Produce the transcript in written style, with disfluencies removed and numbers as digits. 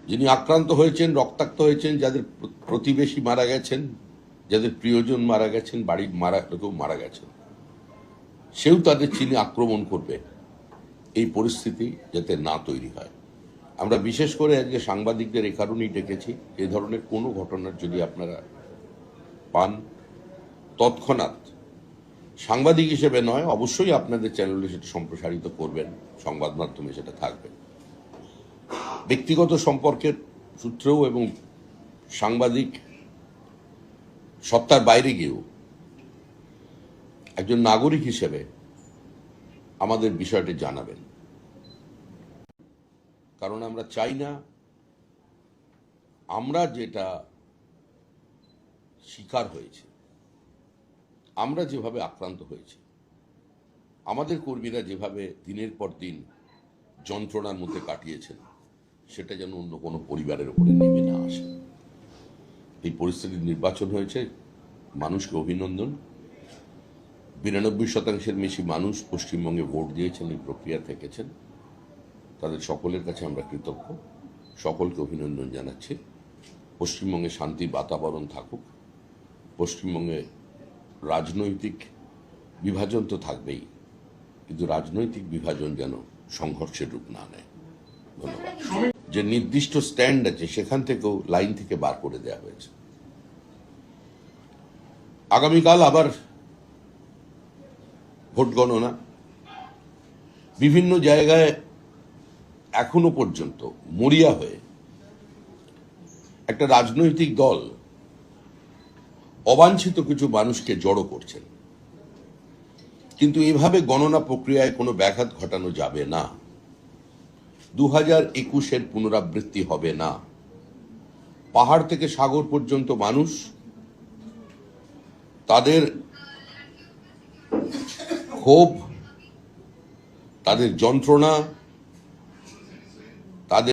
যিনি আক্রান্ত হয়েছেন, রক্তাক্ত হয়েছেন, যাদের প্রতিবেশী মারা গেছেন, যাদের প্রিয়জন মারা গেছেন, বাড়ির লোকেও মারা গেছেন, সেও তাদের চিনে আক্রমণ করবে, এই পরিস্থিতি যাতে না তৈরি হয়। আমরা বিশেষ করে আজকে সাংবাদিকদের এ কারণেই ডেকেছি, এ ধরনের কোনো ঘটনার যদি আপনারা পান, তৎক্ষণাৎ সাংবাদিক হিসেবে নয়, অবশ্যই আপনাদের চ্যানেলে সেটা সম্প্রসারিত করবেন, সংবাদ মাধ্যমে সেটা থাকবে। ব্যক্তিগত সম্পর্কের সূত্রেও এবং সাংবাদিক সত্তার বাইরে গিয়েও একজন নাগরিক হিসেবে আমাদের বিষয়টি জানাবেন। কারণ আমরা চাই না আমরা যেটা শিকার হয়েছে, আমরা যেভাবে আক্রান্ত হয়েছি, আমাদের কর্মীরা যেভাবে দিনের পর দিন যন্ত্রণার মধ্যে কাটিয়েছেন, সেটা যেন অন্য কোনো পরিবারের উপরে নেমে না আসে। এই পরিস্থিতির নির্বাচন হয়েছে, মানুষকে অভিনন্দন। 92% বেশি মানুষ পশ্চিমবঙ্গে ভোট দিয়েছেন, এই প্রক্রিয়া থেকেছেন, তাদের সকলের কাছে আমরা কৃতজ্ঞ, সকলকে অভিনন্দন জানাচ্ছি। পশ্চিমবঙ্গে শান্তির বাতাবরণ থাকুক। পশ্চিমবঙ্গে রাজনৈতিক বিভাজন তো থাকবেই, কিন্তু রাজনৈতিক বিভাজন যেন সংঘর্ষের রূপ না নেয়। ধন্যবাদ। যে নির্দিষ্ট স্ট্যান্ড আছে সেখান থেকেও লাইন থেকে বার করে দেওয়া হয়েছে। আগামীকাল আবার ভোট গণনা। বিভিন্ন জায়গায় এখনো পর্যন্ত মরিয়া হয়ে একটা রাজনৈতিক দল অবাঞ্ছিত কিছু মানুষকে জড়ো করছেন, কিন্তু এভাবে গণনা প্রক্রিয়ায় কোনো ব্যাঘাত ঘটানো যাবে না। 2021-এর পুনরাবৃত্তি হবে না। পাহাড় থেকে সাগর পর্যন্ত মানুষ তাদের ক্ষোভ, তাদের যন্ত্রণা, তাদের